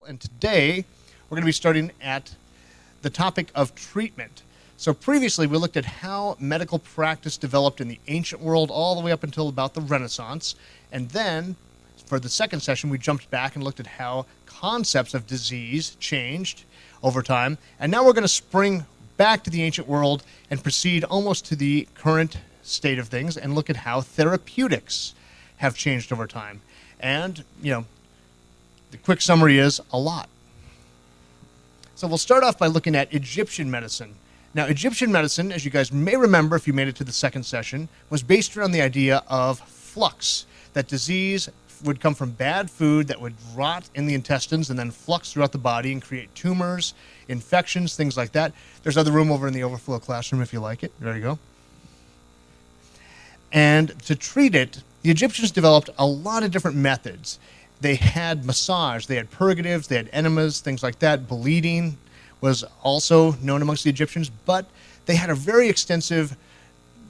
And today we're going to be starting at the topic of treatment. So previously we looked at how medical practice developed in the ancient world all the way up until about the Renaissance. And then for the second session we jumped back and looked at how concepts of disease changed over time. And now we're going to spring back to the ancient world and proceed almost to the current state of things and look at how therapeutics have changed over time. And, the quick summary is a lot. So we'll start off by looking at Egyptian medicine. Now, Egyptian medicine, as you guys may remember if you made it to the second session, was based around the idea of flux, that disease would come from bad food that would rot in the intestines and then flux throughout the body and create tumors, infections, things like that. There's other room over in the overflow classroom if you like it. There you go. And to treat it, the Egyptians developed a lot of different methods. They had massage, they had purgatives, they had enemas, things like that. Bleeding was also known amongst the Egyptians, but they had a very extensive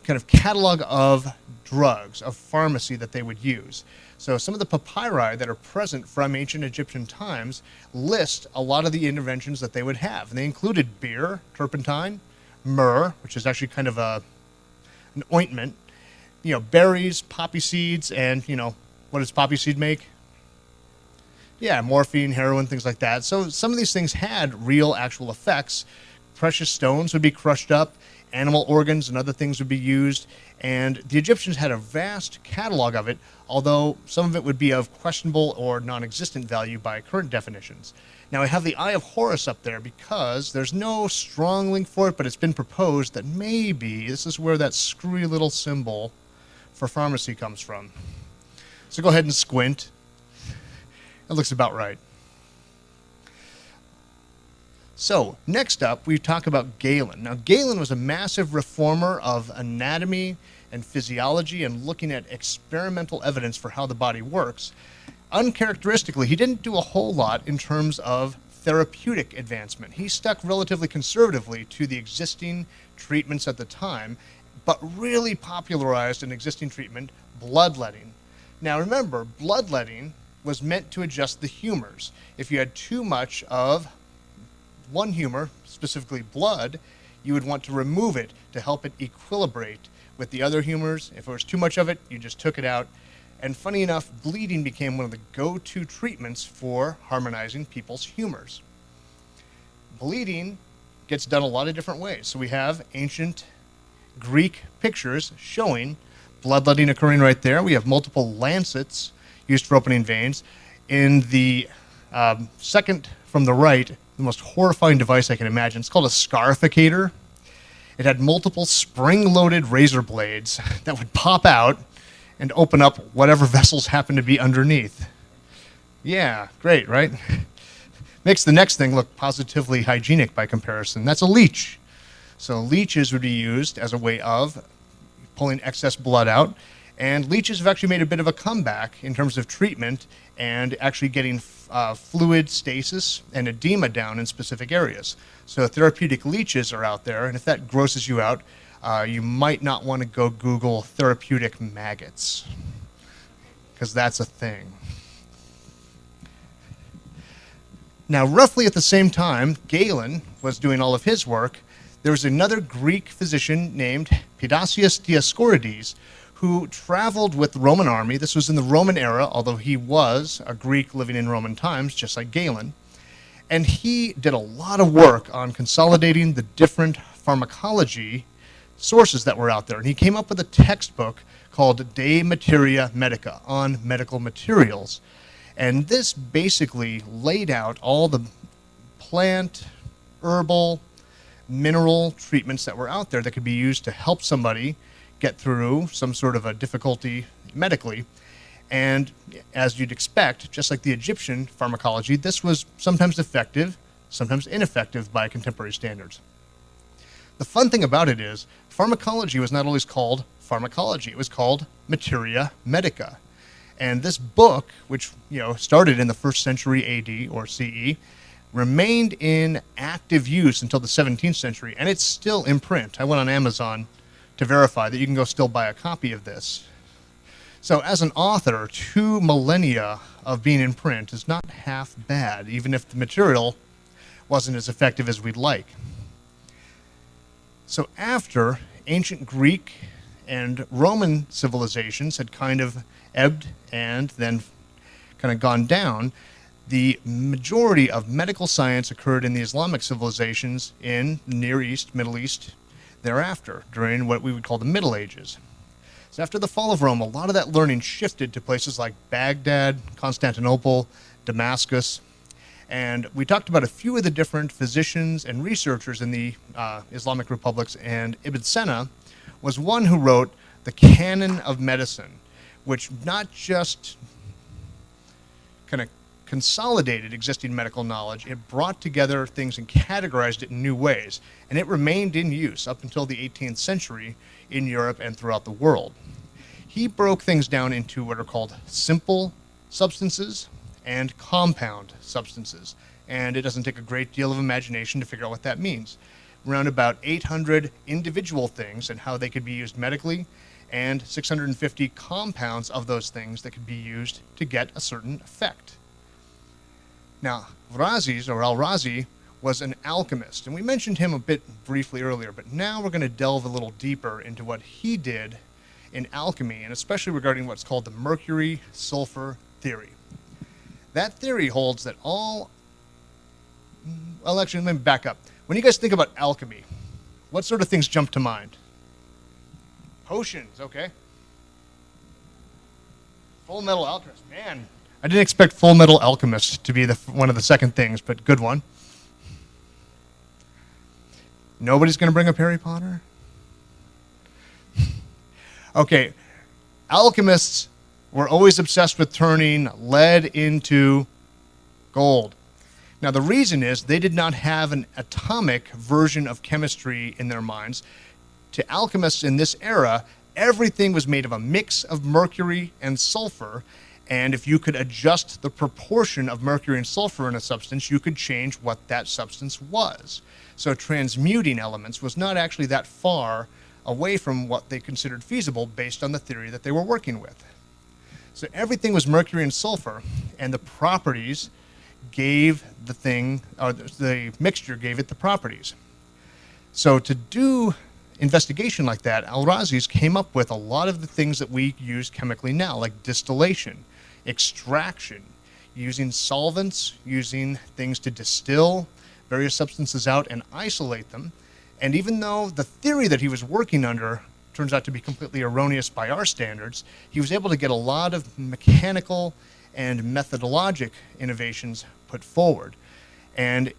kind of catalog of drugs, of pharmacy that they would use. So some of the papyri that are present from ancient Egyptian times list a lot of the interventions that they would have. And they included beer, turpentine, myrrh, which is actually kind of an ointment, berries, poppy seeds, and, what does poppy seed make? Yeah, morphine, heroin, things like that. So some of these things had real actual effects. Precious stones would be crushed up, animal organs and other things would be used, and the Egyptians had a vast catalog of it, although some of it would be of questionable or non-existent value by current definitions. Now I have the Eye of Horus up there because there's no strong link for it, but it's been proposed that maybe this is where that screwy little symbol for pharmacy comes from. So go ahead and squint. That looks about right. So, next up, we talk about Galen. Now, Galen was a massive reformer of anatomy and physiology and looking at experimental evidence for how the body works. Uncharacteristically, he didn't do a whole lot in terms of therapeutic advancement. He stuck relatively conservatively to the existing treatments at the time, but really popularized an existing treatment, bloodletting. Now, remember, bloodletting was meant to adjust the humors. If you had too much of one humor, specifically blood, you would want to remove it to help it equilibrate with the other humors. If there was too much of it, you just took it out. And funny enough, bleeding became one of the go-to treatments for harmonizing people's humors. Bleeding gets done a lot of different ways. So we have ancient Greek pictures showing bloodletting occurring right there. We have multiple lancets used for opening veins. In the second from the right, the most horrifying device I can imagine, it's called a scarificator. It had multiple spring-loaded razor blades that would pop out and open up whatever vessels happened to be underneath. Yeah, great, right? Makes the next thing look positively hygienic by comparison. That's a leech. So leeches would be used as a way of pulling excess blood out. And leeches have actually made a bit of a comeback in terms of treatment and actually getting fluid stasis and edema down in specific areas. So therapeutic leeches are out there, and if that grosses you out, you might not want to go Google therapeutic maggots, because that's a thing. Now, roughly at the same time Galen was doing all of his work, there was another Greek physician named Pedasius Dioscorides, who traveled with the Roman army. This was in the Roman era, although he was a Greek living in Roman times, just like Galen. And he did a lot of work on consolidating the different pharmacology sources that were out there. And he came up with a textbook called De Materia Medica, on medical materials. And this basically laid out all the plant, herbal, mineral treatments that were out there that could be used to help somebody get through some sort of a difficulty medically. And as you'd expect, just like the Egyptian pharmacology, this was sometimes effective, sometimes ineffective by contemporary standards. The fun thing about it is, pharmacology was not always called pharmacology, it was called Materia Medica. And this book, which started in the 1st century AD or CE, remained in active use until the 17th century, and it's still in print. I went on Amazon to verify that you can go still buy a copy of this. So as an author, 2 millennia of being in print is not half bad, even if the material wasn't as effective as we'd like. So after ancient Greek and Roman civilizations had kind of ebbed and then kind of gone down, the majority of medical science occurred in the Islamic civilizations in the Near East, Middle East, thereafter, during what we would call the Middle Ages. So after the fall of Rome, a lot of that learning shifted to places like Baghdad, Constantinople, Damascus, and we talked about a few of the different physicians and researchers in the Islamic republics, and Ibn Sina was one who wrote the Canon of Medicine, which not just kind of consolidated existing medical knowledge, it brought together things and categorized it in new ways, and it remained in use up until the 18th century in Europe and throughout the world. He broke things down into what are called simple substances and compound substances, and it doesn't take a great deal of imagination to figure out what that means. Around about 800 individual things and how they could be used medically, and 650 compounds of those things that could be used to get a certain effect. Now, Al-Razi was an alchemist, and we mentioned him a bit briefly earlier, but now we're going to delve a little deeper into what he did in alchemy, and especially regarding what's called the mercury-sulfur theory. That theory holds that well, actually, let me back up. When you guys think about alchemy, what sort of things jump to mind? Potions, okay. Full Metal Alchemist, man. I didn't expect Full Metal Alchemist to be one of the second things, but good one. Nobody's going to bring up Harry Potter? Okay, alchemists were always obsessed with turning lead into gold. Now, the reason is they did not have an atomic version of chemistry in their minds. To alchemists in this era, everything was made of a mix of mercury and sulfur, and if you could adjust the proportion of mercury and sulfur in a substance, you could change what that substance was. So transmuting elements was not actually that far away from what they considered feasible based on the theory that they were working with. So everything was mercury and sulfur, and the properties gave the thing, or the mixture gave it the properties. So to do investigation like that, Al-Razi's came up with a lot of the things that we use chemically now, like distillation, extraction, using solvents, using things to distill various substances out and isolate them. And even though the theory that he was working under turns out to be completely erroneous by our standards, he was able to get a lot of mechanical and methodologic innovations put forward. And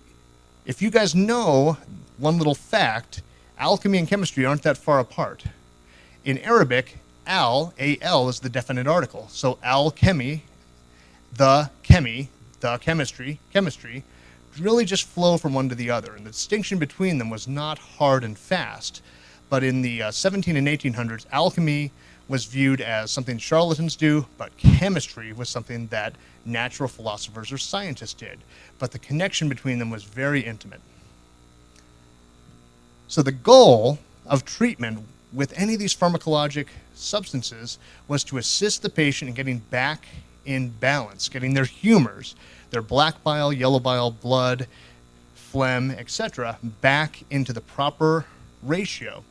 if you guys know one little fact, alchemy and chemistry aren't that far apart. In Arabic, al, is the definite article. So alchemy, the chemistry, really just flow from one to the other. And the distinction between them was not hard and fast. But in the 17 and 1800s, alchemy was viewed as something charlatans do, but chemistry was something that natural philosophers or scientists did. But the connection between them was very intimate. So the goal of treatment with any of these pharmacologic substances was to assist the patient in getting back in balance, getting their humors, their black bile, yellow bile, blood, phlegm, etc., back into the proper ratio.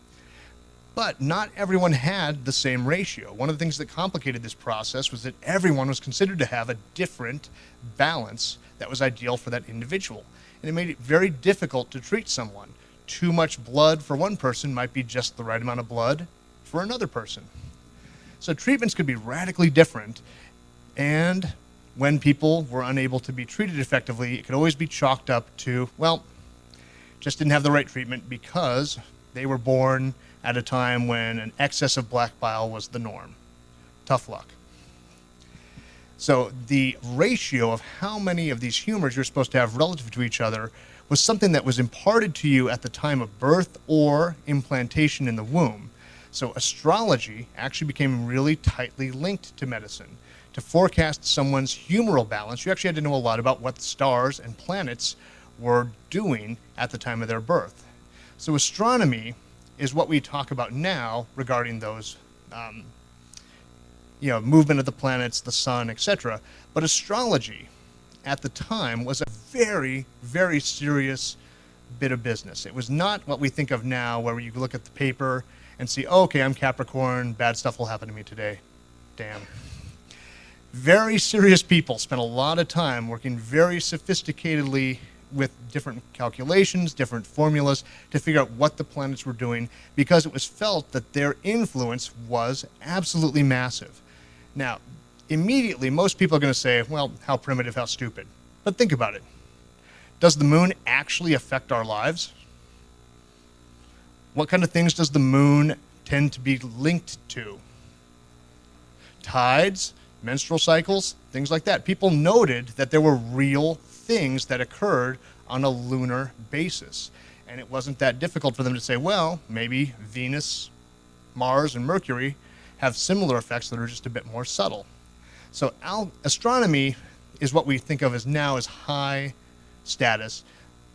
But not everyone had the same ratio. One of the things that complicated this process was that everyone was considered to have a different balance that was ideal for that individual. And it made it very difficult to treat someone. Too much blood for one person might be just the right amount of blood for another person. So treatments could be radically different, and when people were unable to be treated effectively, it could always be chalked up to, well, just didn't have the right treatment because they were born at a time when an excess of black bile was the norm. Tough luck. So the ratio of how many of these humors you're supposed to have relative to each other was something that was imparted to you at the time of birth or implantation in the womb. So astrology actually became really tightly linked to medicine. To forecast someone's humoral balance, you actually had to know a lot about what stars and planets were doing at the time of their birth. So astronomy is what we talk about now regarding those movement of the planets, the sun, etc. But astrology at the time was a very, very serious bit of business. It was not what we think of now, where you look at the paper and see, oh, okay, I'm Capricorn, bad stuff will happen to me today. Damn. Very serious people spent a lot of time working very sophisticatedly with different calculations, different formulas to figure out what the planets were doing, because it was felt that their influence was absolutely massive. Now, immediately, most people are going to say, well, how primitive, how stupid. But think about it. Does the moon actually affect our lives? What kind of things does the moon tend to be linked to? Tides, menstrual cycles, things like that. People noted that there were real things that occurred on a lunar basis. And it wasn't that difficult for them to say, well, maybe Venus, Mars, and Mercury have similar effects that are just a bit more subtle. So astronomy is what we think of as now as high status,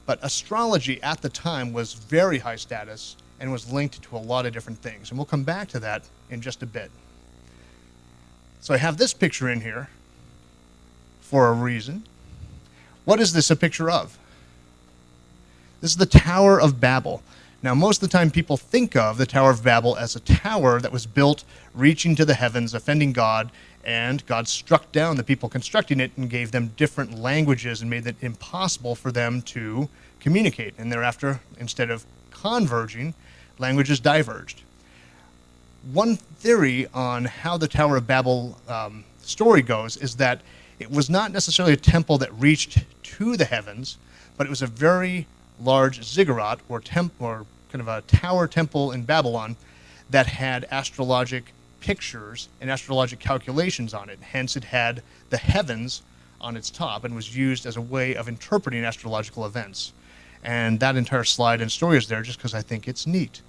but astrology at the time was very high status and was linked to a lot of different things. And we'll come back to that in just a bit. So I have this picture in here for a reason. What is this a picture of? This is the Tower of Babel. Now, most of the time people think of the Tower of Babel as a tower that was built reaching to the heavens, offending God, and God struck down the people constructing it and gave them different languages and made it impossible for them to communicate. And thereafter, instead of converging, languages diverged. One theory on how the Tower of Babel story goes is that it was not necessarily a temple that reached to the heavens, but it was a very large ziggurat or kind of a tower temple in Babylon that had astrologic pictures and astrologic calculations on it. Hence, it had the heavens on its top and was used as a way of interpreting astrological events. And that entire slide and story is there just because I think it's neat.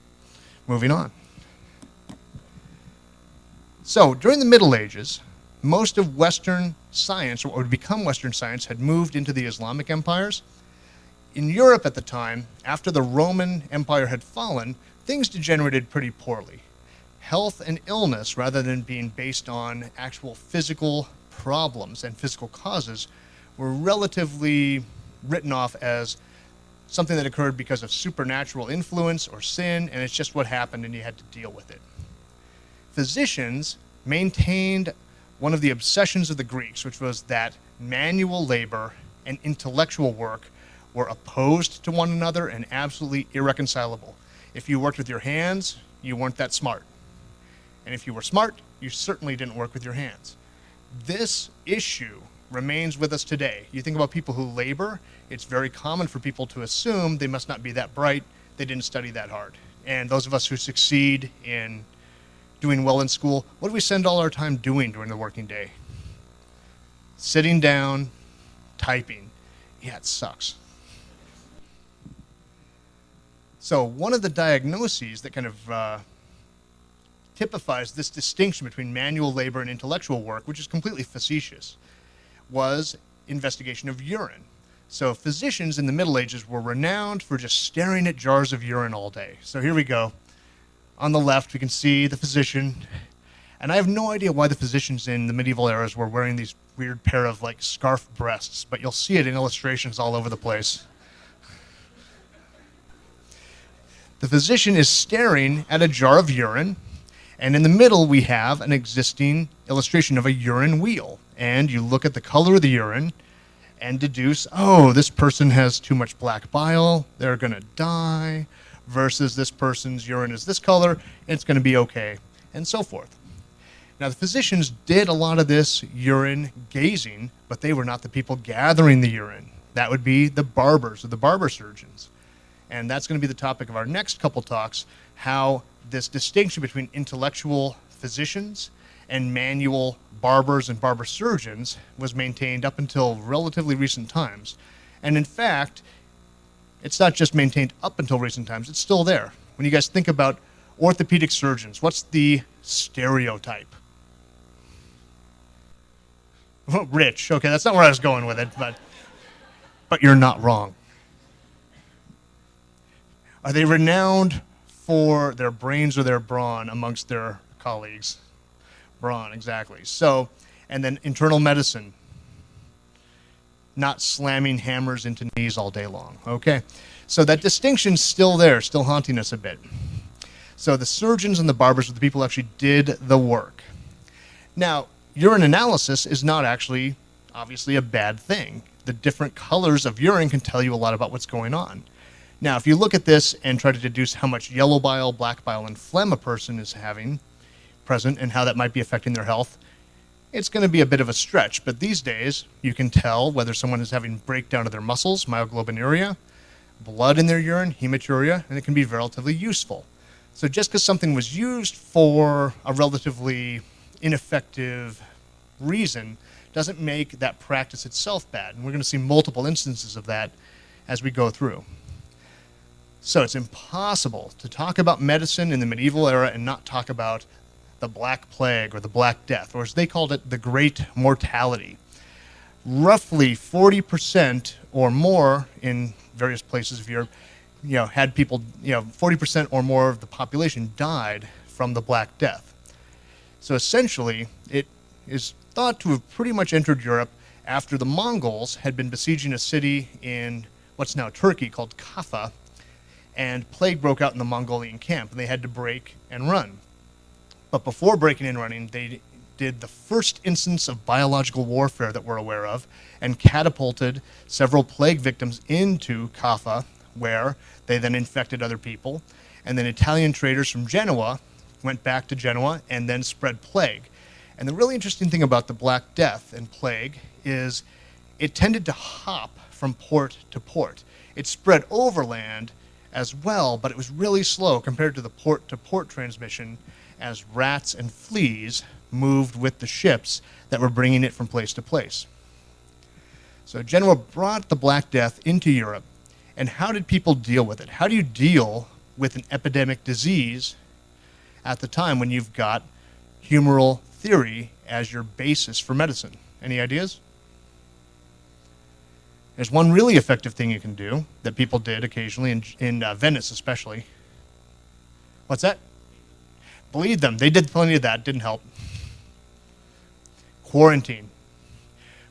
Moving on. So, during the Middle Ages, most of Western science, or what would become Western science, had moved into the Islamic empires. In Europe at the time, after the Roman Empire had fallen, things degenerated pretty poorly. Health and illness, rather than being based on actual physical problems and physical causes, were relatively written off as something that occurred because of supernatural influence or sin, and it's just what happened and you had to deal with it. Physicians maintained one of the obsessions of the Greeks, which was that manual labor and intellectual work were opposed to one another and absolutely irreconcilable. If you worked with your hands, you weren't that smart. And if you were smart, you certainly didn't work with your hands. This issue remains with us today. You think about people who labor, it's very common for people to assume they must not be that bright, they didn't study that hard. And those of us who succeed in doing well in school, what do we spend all our time doing during the working day? Sitting down, typing. Yeah, it sucks. So one of the diagnoses that kind of typifies this distinction between manual labor and intellectual work, which is completely facetious, was investigation of urine. So physicians in the Middle Ages were renowned for just staring at jars of urine all day. So here we go. On the left, we can see the physician. And I have no idea why the physicians in the medieval eras were wearing these weird pair of like scarf breasts, but you'll see it in illustrations all over the place. The physician is staring at a jar of urine, and in the middle we have an existing illustration of a urine wheel. And you look at the color of the urine and deduce, oh, this person has too much black bile, they're going to die, versus this person's urine is this color, and it's going to be okay, and so forth. Now, the physicians did a lot of this urine gazing, but they were not the people gathering the urine. That would be the barbers or the barber surgeons. And that's going to be the topic of our next couple talks, how this distinction between intellectual physicians and manual barbers and barber surgeons was maintained up until relatively recent times. And in fact, it's not just maintained up until recent times, it's still there. When you guys think about orthopedic surgeons, what's the stereotype? Rich. Okay, that's not where I was going with it, but you're not wrong. Are they renowned for their brains or their brawn amongst their colleagues? Brawn, exactly. So, and then internal medicine, not slamming hammers into knees all day long. Okay, so that distinction's still there, still haunting us a bit. So the surgeons and the barbers were the people who actually did the work. Now, urine analysis is not actually, obviously, a bad thing. The different colors of urine can tell you a lot about what's going on. Now, if you look at this and try to deduce how much yellow bile, black bile, and phlegm a person is having present and how that might be affecting their health, it's going to be a bit of a stretch. But these days, you can tell whether someone is having breakdown of their muscles, myoglobinuria, blood in their urine, hematuria, and it can be relatively useful. So just because something was used for a relatively ineffective reason doesn't make that practice itself bad. And we're going to see multiple instances of that as we go through. So it's impossible to talk about medicine in the medieval era and not talk about the Black Plague or the Black Death, or as they called it, the Great Mortality. Roughly 40% or more in various places of Europe, had people, 40% or more of the population died from the Black Death. So essentially, it is thought to have pretty much entered Europe after the Mongols had been besieging a city in what's now Turkey called Kaffa, and plague broke out in the Mongolian camp, and they had to break and run. But before breaking and running, they did the first instance of biological warfare that we're aware of, and catapulted several plague victims into Kaffa, where they then infected other people. And then Italian traders from Genoa went back to Genoa and then spread plague. And the really interesting thing about the Black Death and plague is it tended to hop from port to port. It spread overland as well, but it was really slow compared to the port-to-port transmission as rats and fleas moved with the ships that were bringing it from place to place. So Genoa brought the Black Death into Europe, and how did people deal with it? How do you deal with an epidemic disease at the time when you've got humoral theory as your basis for medicine? Any ideas? There's one really effective thing you can do that people did occasionally in Venice especially. What's that? Bleed them. They did plenty of that. Didn't help. Quarantine.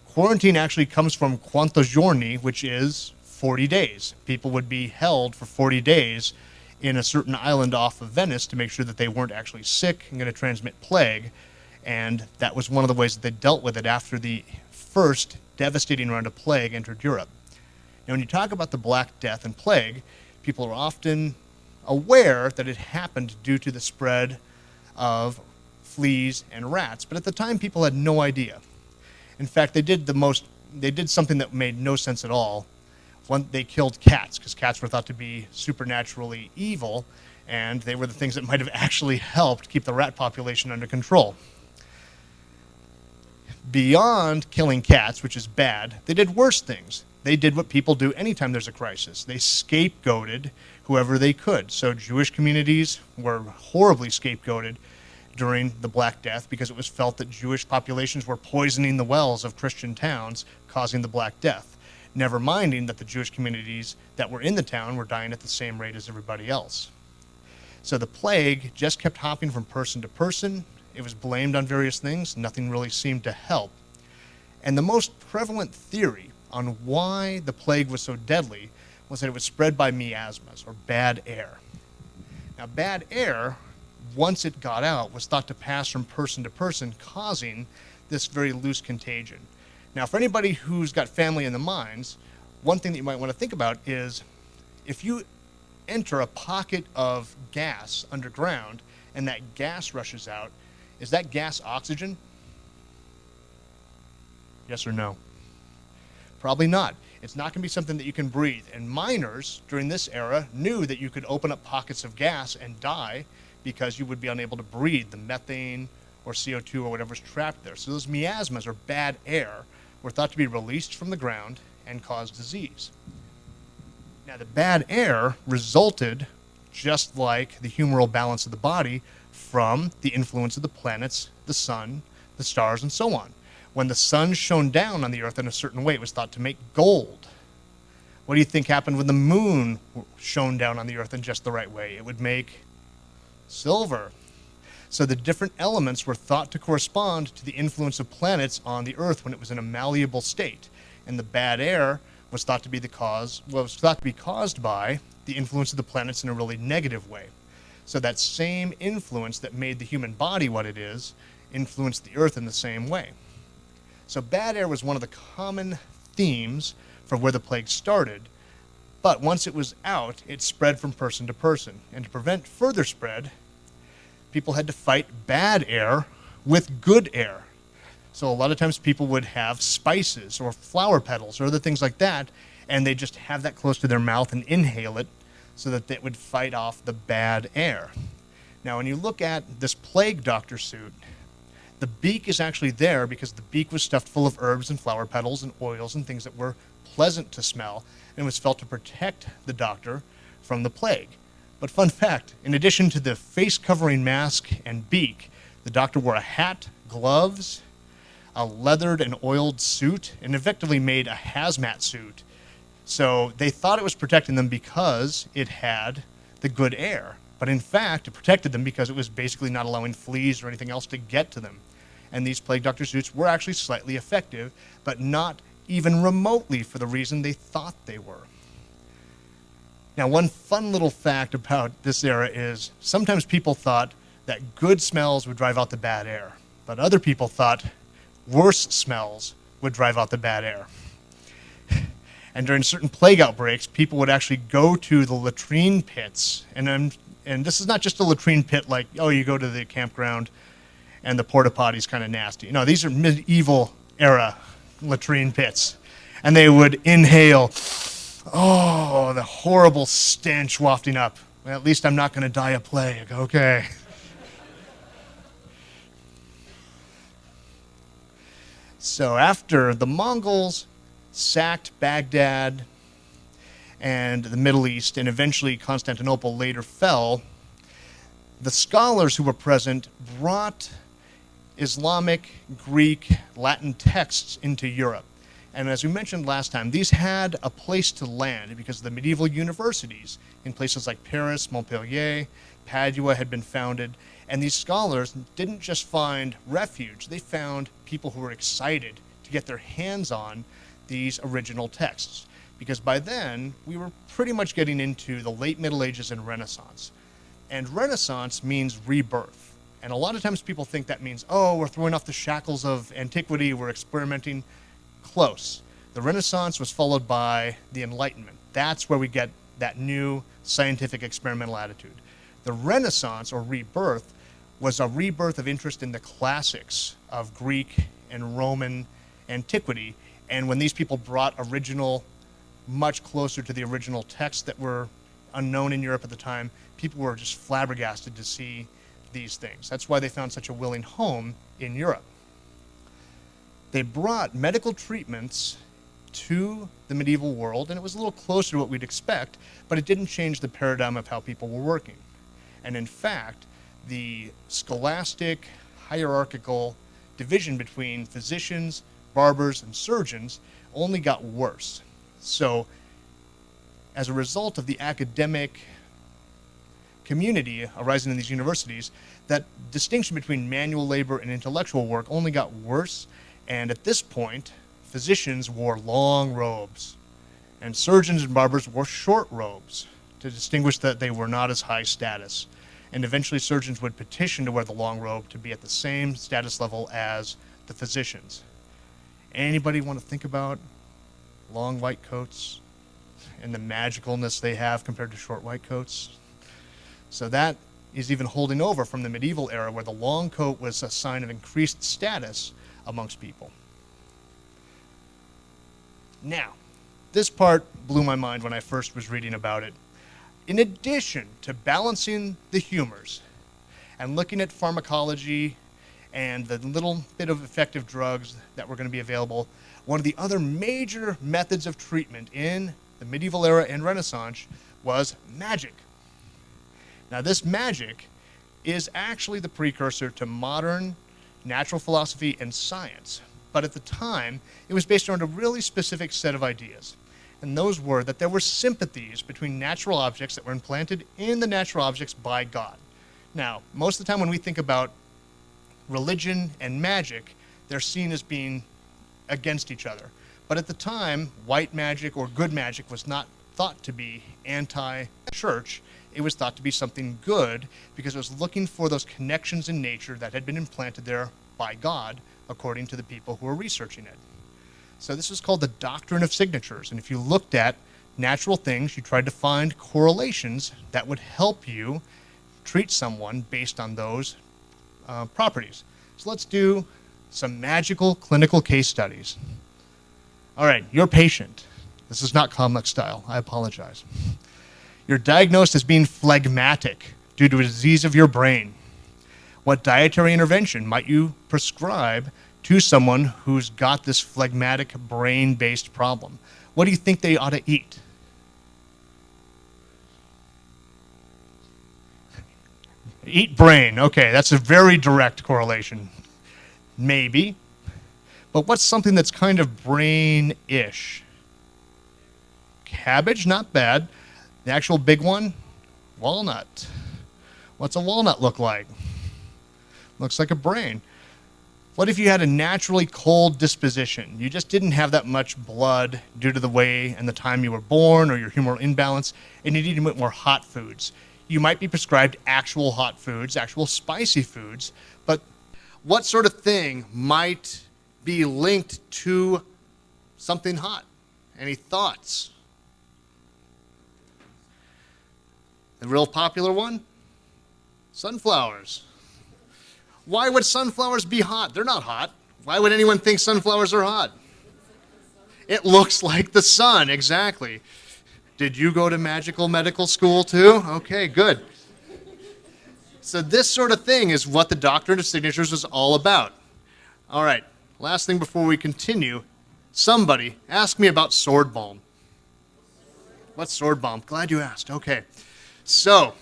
Quarantine actually comes from quanto giorni, which is 40 days. People would be held for 40 days in a certain island off of Venice to make sure that they weren't actually sick and going to transmit plague. And that was one of the ways that they dealt with it after the first devastating round of plague entered Europe. Now, when you talk about the Black Death and plague, people are often aware that it happened due to the spread of fleas and rats, but at the time people had no idea. In fact, they did something that made no sense at all. They killed cats, because cats were thought to be supernaturally evil, and they were the things that might have actually helped keep the rat population under control. Beyond killing cats, which is bad, they did worse things. They did what people do anytime there's a crisis. They scapegoated whoever they could. So Jewish communities were horribly scapegoated during the Black Death because it was felt that Jewish populations were poisoning the wells of Christian towns, causing the Black Death, never minding that the Jewish communities that were in the town were dying at the same rate as everybody else. So the plague just kept hopping from person to person. It was blamed on various things. Nothing really seemed to help. And the most prevalent theory on why the plague was so deadly was that it was spread by miasmas, or bad air. Now, bad air, once it got out, was thought to pass from person to person, causing this very loose contagion. Now, for anybody who's got family in the mines, one thing that you might want to think about is if you enter a pocket of gas underground and that gas rushes out, is that gas oxygen? Yes or no? Probably not. It's not going to be something that you can breathe. And miners during this era knew that you could open up pockets of gas and die because you would be unable to breathe the methane or CO2 or whatever's trapped there. So those miasmas, or bad air, were thought to be released from the ground and cause disease. Now, the bad air resulted, just like the humoral balance of the body, from the influence of the planets, the sun, the stars, and so on. When the sun shone down on the earth in a certain way, it was thought to make gold. What do you think happened when the moon shone down on the earth in just the right way? It would make silver. So the different elements were thought to correspond to the influence of planets on the Earth when it was in a malleable state. And the bad air was thought to be caused by the influence of the planets in a really negative way. So that same influence that made the human body what it is influenced the Earth in the same way. So bad air was one of the common themes for where the plague started, but once it was out, it spread from person to person. And to prevent further spread, people had to fight bad air with good air. So a lot of times people would have spices or flower petals or other things like that, and they just have that close to their mouth and inhale it so that it would fight off the bad air. Now, when you look at this plague doctor suit, the beak is actually there because the beak was stuffed full of herbs and flower petals and oils and things that were pleasant to smell, and was felt to protect the doctor from the plague. But fun fact, in addition to the face-covering mask and beak, the doctor wore a hat, gloves, a leathered and oiled suit, and effectively made a hazmat suit. So they thought it was protecting them because it had the good air. But in fact, it protected them because it was basically not allowing fleas or anything else to get to them. And these plague doctor suits were actually slightly effective, but not even remotely for the reason they thought they were. Now, one fun little fact about this era is sometimes people thought that good smells would drive out the bad air, but other people thought worse smells would drive out the bad air. And during certain plague outbreaks, people would actually go to the latrine pits. And this is not just a latrine pit like, oh, you go to the campground and the porta potty's kind of nasty. No, these are medieval era latrine pits. And they would inhale, oh, the horrible stench wafting up. Well, at least I'm not going to die of plague, okay. So after the Mongols sacked Baghdad and the Middle East, and eventually Constantinople later fell, the scholars who were present brought Islamic, Greek, Latin texts into Europe. And as we mentioned last time, these had a place to land because the medieval universities in places like Paris, Montpellier, Padua had been founded. And these scholars didn't just find refuge, they found people who were excited to get their hands on these original texts. Because by then, we were pretty much getting into the late Middle Ages and Renaissance. And Renaissance means rebirth. And a lot of times people think that means, oh, we're throwing off the shackles of antiquity, we're experimenting. Close. The Renaissance was followed by the Enlightenment. That's where we get that new scientific experimental attitude. The Renaissance, or rebirth, was a rebirth of interest in the classics of Greek and Roman antiquity. And when these people brought original, much closer to the original texts that were unknown in Europe at the time, people were just flabbergasted to see these things. That's why they found such a willing home in Europe. They brought medical treatments to the medieval world, and it was a little closer to what we'd expect, but it didn't change the paradigm of how people were working. And in fact, the scholastic, hierarchical division between physicians, barbers, and surgeons only got worse. So, as a result of the academic community arising in these universities, that distinction between manual labor and intellectual work only got worse. And at this point, physicians wore long robes, and surgeons and barbers wore short robes to distinguish that they were not as high status. And eventually surgeons would petition to wear the long robe to be at the same status level as the physicians. Anybody want to think about long white coats and the magicalness they have compared to short white coats? So that is even holding over from the medieval era where the long coat was a sign of increased status amongst people. Now, this part blew my mind when I first was reading about it. In addition to balancing the humors and looking at pharmacology and the little bit of effective drugs that were going to be available, one of the other major methods of treatment in the medieval era and Renaissance was magic. Now, this magic is actually the precursor to modern natural philosophy and science. But at the time, it was based on a really specific set of ideas. And those were that there were sympathies between natural objects that were implanted in the natural objects by God. Now, most of the time when we think about religion and magic, they're seen as being against each other. But at the time, white magic or good magic was not thought to be anti-church. It was thought to be something good because it was looking for those connections in nature that had been implanted there by God, according to the people who were researching it. So this is called the doctrine of signatures. And if you looked at natural things, you tried to find correlations that would help you treat someone based on those properties. So let's do some magical clinical case studies. All right, your patient. This is not comic style. I apologize. You're diagnosed as being phlegmatic due to a disease of your brain. What dietary intervention might you prescribe to someone who's got this phlegmatic brain-based problem? What do you think they ought to eat? Eat brain. Okay, that's a very direct correlation. Maybe. But what's something that's kind of brain-ish? Cabbage, not bad. The actual big one, walnut. What's a walnut look like? Looks like a brain. What if you had a naturally cold disposition? You just didn't have that much blood due to the way and the time you were born or your humoral imbalance, and you needed more hot foods. You might be prescribed actual hot foods, actual spicy foods, but what sort of thing might be linked to something hot? Any thoughts? The real popular one? Sunflowers. Why would sunflowers be hot? They're not hot. Why would anyone think sunflowers are hot? It looks like the sun, exactly. Did you go to magical medical school too? Okay, good. So this sort of thing is what the doctrine of signatures is all about. All right, last thing before we continue. Somebody asked me about sword balm. What's sword balm? Glad you asked. Okay. So,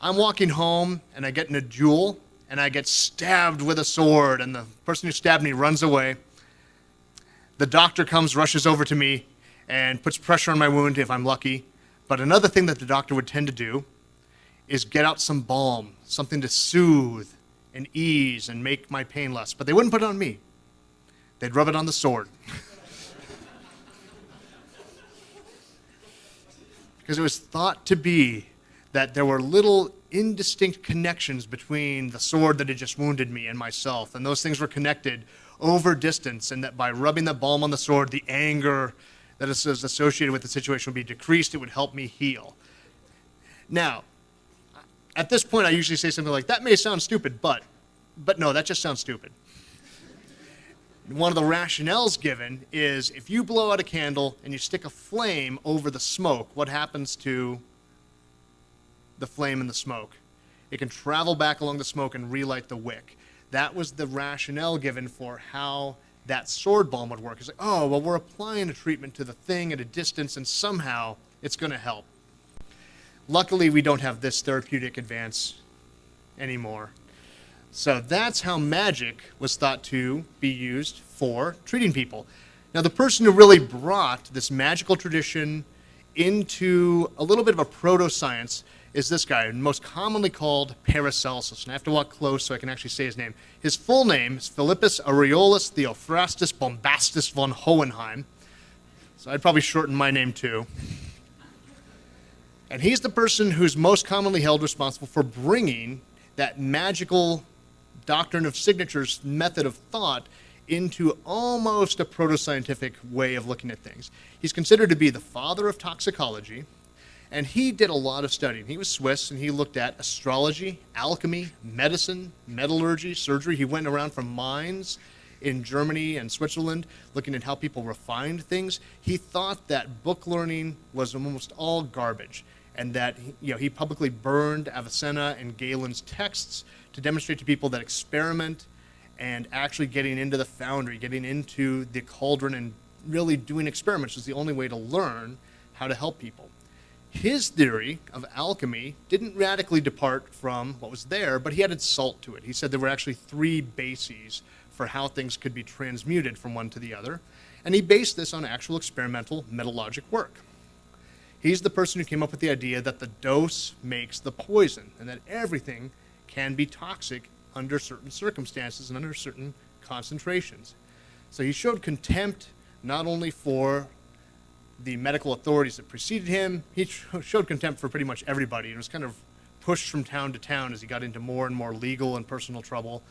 I'm walking home and I get in a duel and I get stabbed with a sword and the person who stabbed me runs away. The doctor comes, rushes over to me and puts pressure on my wound if I'm lucky. But another thing that the doctor would tend to do is get out some balm, something to soothe and ease and make my pain less. But they wouldn't put it on me. They'd rub it on the sword. Because it was thought to be that there were little indistinct connections between the sword that had just wounded me and myself, and those things were connected over distance, and that by rubbing the balm on the sword, the anger that is associated with the situation would be decreased. It would help me heal. Now, at this point, I usually say something like, that may sound stupid, but no, that just sounds stupid. One of the rationales given is if you blow out a candle and you stick a flame over the smoke, what happens to the flame and the smoke? It can travel back along the smoke and relight the wick. That was the rationale given for how that sword balm would work. It's like, oh, well, we're applying a treatment to the thing at a distance and somehow it's going to help. Luckily, we don't have this therapeutic advance anymore. So that's how magic was thought to be used for treating people. Now, the person who really brought this magical tradition into a little bit of a proto-science is this guy, most commonly called Paracelsus. And I have to walk close so I can actually say his name. His full name is Philippus Aureolus Theophrastus Bombastus von Hohenheim. So I'd probably shorten my name too. And he's the person who's most commonly held responsible for bringing that magical doctrine of signatures method of thought into almost a proto-scientific way of looking at things. He's considered to be the father of toxicology, and he did a lot of studying. He was Swiss, and he looked at astrology, alchemy, medicine, metallurgy, surgery. He went around from mines in Germany and Switzerland looking at how people refined things. He thought that book learning was almost all garbage, and that he publicly burned Avicenna and Galen's texts to demonstrate to people that experiment and actually getting into the foundry, getting into the cauldron and really doing experiments is the only way to learn how to help people. His theory of alchemy didn't radically depart from what was there, but he added salt to it. He said there were actually 3 bases for how things could be transmuted from one to the other, and he based this on actual experimental metallurgic work. He's the person who came up with the idea that the dose makes the poison and that everything can be toxic under certain circumstances and under certain concentrations. So he showed contempt not only for the medical authorities that preceded him, he showed contempt for pretty much everybody and was kind of pushed from town to town as he got into more and more legal and personal trouble.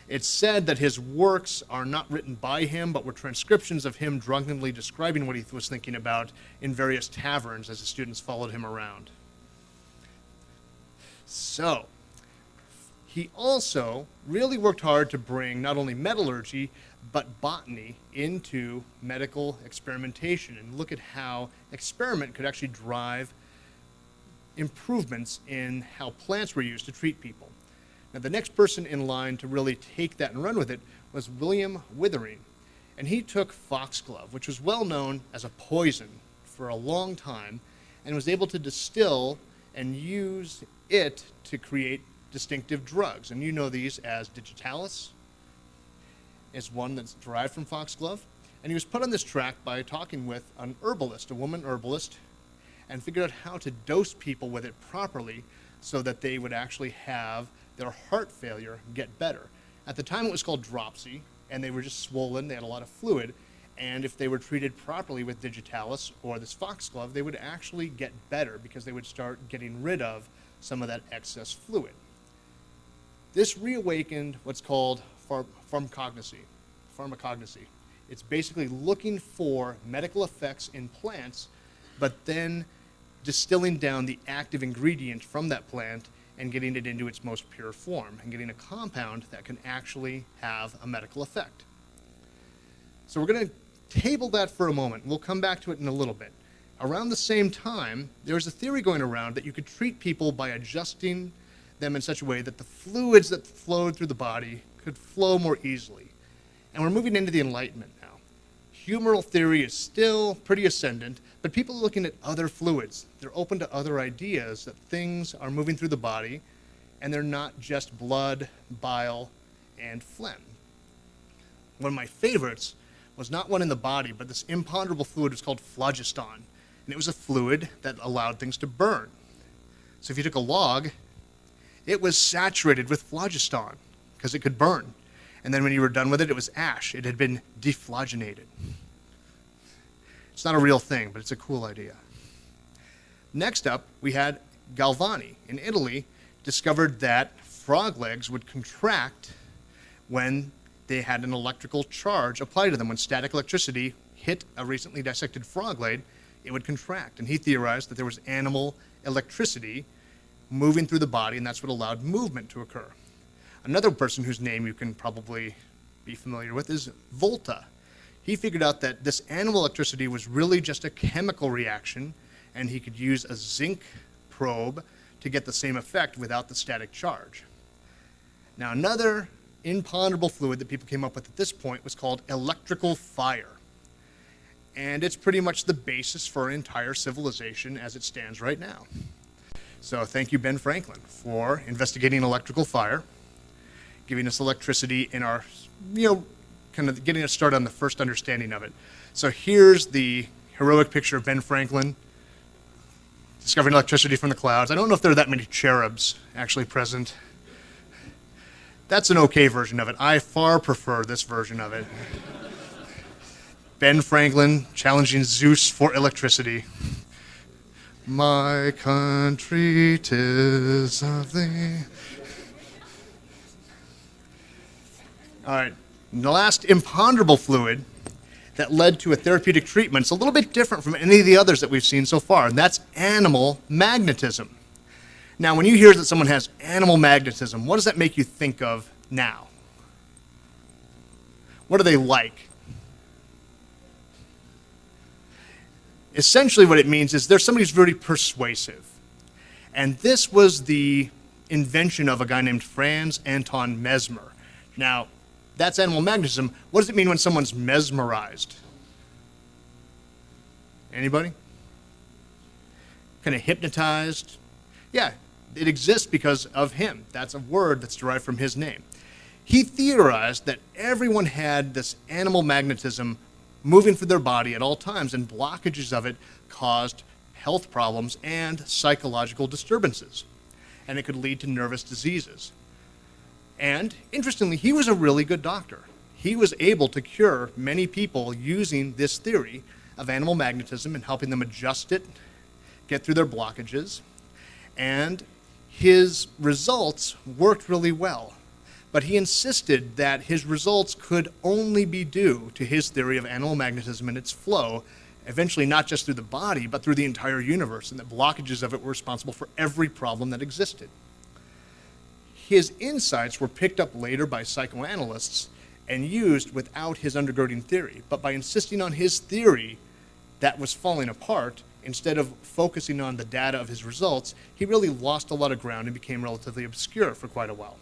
It's said that his works are not written by him, but were transcriptions of him drunkenly describing what he was thinking about in various taverns as his students followed him around. So, he also really worked hard to bring not only metallurgy, but botany into medical experimentation and look at how experiment could actually drive improvements in how plants were used to treat people. Now, the next person in line to really take that and run with it was William Withering. And he took foxglove, which was well known as a poison for a long time, and was able to distill and use it to create distinctive drugs. And you know these as digitalis is one that's derived from foxglove. And he was put on this track by talking with an herbalist, a woman herbalist, and figured out how to dose people with it properly so that they would actually have their heart failure get better. At the time it was called dropsy, and they were just swollen, they had a lot of fluid, and if they were treated properly with digitalis or this foxglove, they would actually get better because they would start getting rid of some of that excess fluid. This reawakened what's called pharmacognosy. It's basically looking for medical effects in plants, but then distilling down the active ingredient from that plant and getting it into its most pure form and getting a compound that can actually have a medical effect. So we're going to table that for a moment. We'll come back to it in a little bit. Around the same time, there was a theory going around that you could treat people by adjusting them in such a way that the fluids that flowed through the body could flow more easily. And we're moving into the Enlightenment now. Humoral theory is still pretty ascendant, but people are looking at other fluids. They're open to other ideas that things are moving through the body, and they're not just blood, bile, and phlegm. One of my favorites was not one in the body, but this imponderable fluid was called phlogiston, and it was a fluid that allowed things to burn. So if you took a log, it was saturated with phlogiston because it could burn. And then when you were done with it, it was ash. It had been deflagellated. It's not a real thing, but it's a cool idea. Next up, we had Galvani in Italy, discovered that frog legs would contract when they had an electrical charge applied to them. When static electricity hit a recently dissected frog leg, it would contract. And he theorized that there was animal electricity moving through the body, and that's what allowed movement to occur. Another person whose name you can probably be familiar with is Volta. He figured out that this animal electricity was really just a chemical reaction, and he could use a zinc probe to get the same effect without the static charge. Now, another imponderable fluid that people came up with at this point was called electrical fire. And it's pretty much the basis for our entire civilization as it stands right now. So thank you, Ben Franklin, for investigating electrical fire, giving us electricity in our, kind of getting us started on the first understanding of it. So here's the heroic picture of Ben Franklin discovering electricity from the clouds. I don't know if there are that many cherubs actually present. That's an okay version of it. I far prefer this version of it. Ben Franklin challenging Zeus for electricity. My country 'tis of thee. All right, and the last imponderable fluid that led to a therapeutic treatment is a little bit different from any of the others that we've seen so far, and that's animal magnetism. Now, when you hear that someone has animal magnetism, what does that make you think of now? What are they like? Essentially what it means is there's somebody who's very persuasive. And this was the invention of a guy named Franz Anton Mesmer. Now, that's animal magnetism. What does it mean when someone's mesmerized? Anybody? Kind of hypnotized? Yeah, it exists because of him. That's a word that's derived from his name. He theorized that everyone had this animal magnetism moving through their body at all times, and blockages of it caused health problems and psychological disturbances, and it could lead to nervous diseases. And interestingly, he was a really good doctor. He was able to cure many people using this theory of animal magnetism and helping them adjust it, get through their blockages, and his results worked really well. But he insisted that his results could only be due to his theory of animal magnetism and its flow, eventually not just through the body, but through the entire universe, and that blockages of it were responsible for every problem that existed. His insights were picked up later by psychoanalysts and used without his undergirding theory, but by insisting on his theory that was falling apart, instead of focusing on the data of his results, he really lost a lot of ground and became relatively obscure for quite a while.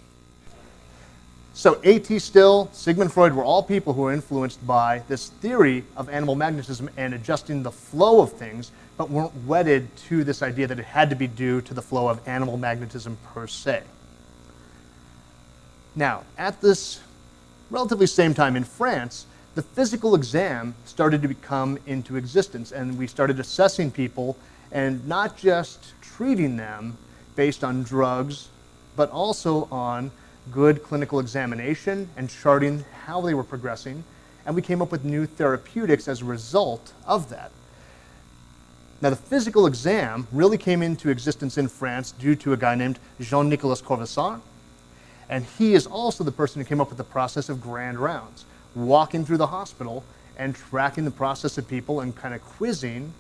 So A.T. Still, Sigmund Freud were all people who were influenced by this theory of animal magnetism and adjusting the flow of things, but weren't wedded to this idea that it had to be due to the flow of animal magnetism per se. Now, at this relatively same time in France, the physical exam started to come into existence, and we started assessing people and not just treating them based on drugs, but also on good clinical examination and charting how they were progressing, and we came up with new therapeutics as a result of that. Now, the physical exam really came into existence in France due to a guy named Jean-Nicolas Corvisart, and he is also the person who came up with the process of grand rounds, walking through the hospital and tracking the process of people and kind of quizzing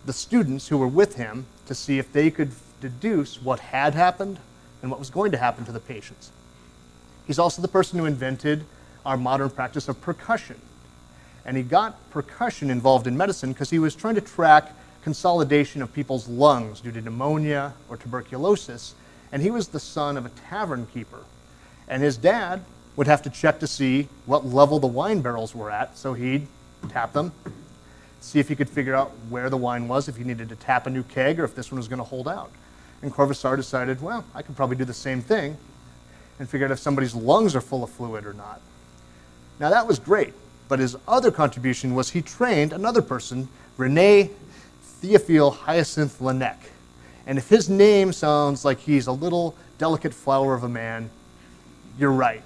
the students who were with him to see if they could deduce what had happened and what was going to happen to the patients. He's also the person who invented our modern practice of percussion. And he got percussion involved in medicine because he was trying to track consolidation of people's lungs due to pneumonia or tuberculosis. And he was the son of a tavern keeper. And his dad would have to check to see what level the wine barrels were at, so he'd tap them, see if he could figure out where the wine was, if he needed to tap a new keg, or if this one was going to hold out. And Corvisart decided, well, I could probably do the same thing and figure out if somebody's lungs are full of fluid or not. Now that was great, but his other contribution was he trained another person, René Théophile Hyacinthe Laennec. And if his name sounds like he's a little delicate flower of a man, you're right.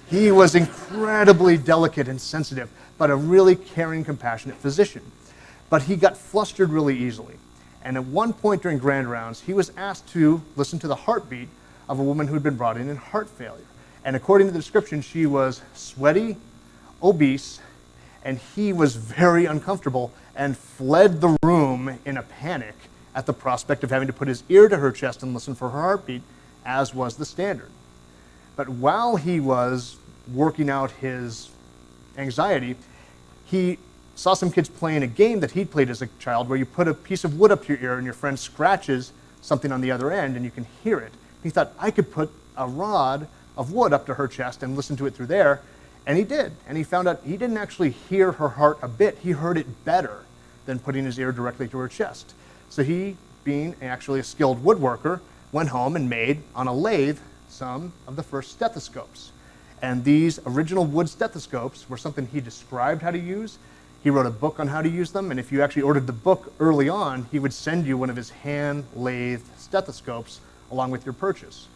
He was incredibly delicate and sensitive, but a really caring, compassionate physician. But he got flustered really easily. And at one point during grand rounds, he was asked to listen to the heartbeat of a woman who had been brought in heart failure. And according to the description, she was sweaty, obese, and he was very uncomfortable and fled the room in a panic at the prospect of having to put his ear to her chest and listen for her heartbeat, as was the standard. But while he was working out his anxiety, he saw some kids playing a game that he'd played as a child where you put a piece of wood up to your ear and your friend scratches something on the other end and you can hear it. He thought, I could put a rod of wood up to her chest and listen to it through there. And he did. And he found out he didn't actually hear her heart a bit. He heard it better than putting his ear directly to her chest. So he, being actually a skilled woodworker, went home and made, on a lathe, some of the first stethoscopes. And these original wood stethoscopes were something he described how to use. He wrote a book on how to use them. And if you actually ordered the book early on, he would send you one of his hand-lathed stethoscopes along with your purchase.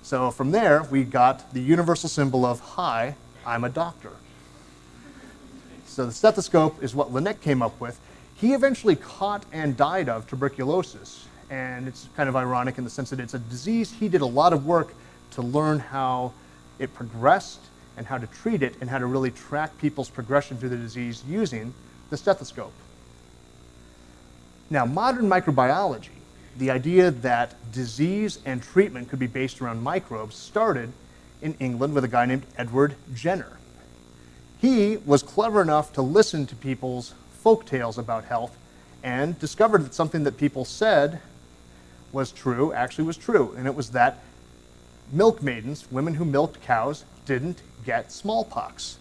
So from there, we got the universal symbol of, hi, I'm a doctor. So the stethoscope is what Laennec came up with. He eventually caught and died of tuberculosis. And it's kind of ironic in the sense that it's a disease he did a lot of work to learn how it progressed and how to treat it and how to really track people's progression through the disease using the stethoscope. Now, modern microbiology, the idea that disease and treatment could be based around microbes, started in England with a guy named Edward Jenner. He was clever enough to listen to people's folk tales about health and discovered that something that people said was true actually was true, and it was that milk maidens, women who milked cows, didn't get smallpox.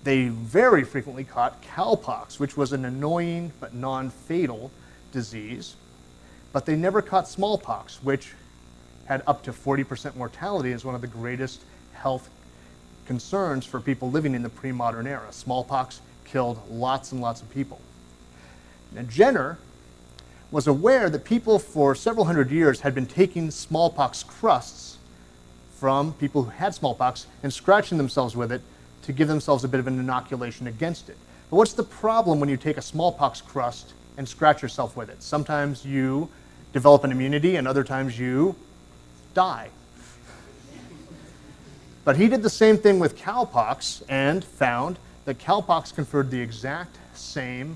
They very frequently caught cowpox, which was an annoying but non-fatal disease. But they never caught smallpox, which had up to 40% mortality as one of the greatest health concerns for people living in the pre-modern era. Smallpox killed lots and lots of people. Now, Jenner was aware that people for several hundred years had been taking smallpox crusts from people who had smallpox and scratching themselves with it to give themselves a bit of an inoculation against it. But what's the problem when you take a smallpox crust and scratch yourself with it? Sometimes you develop an immunity and other times you die. But he did the same thing with cowpox and found that cowpox conferred the exact same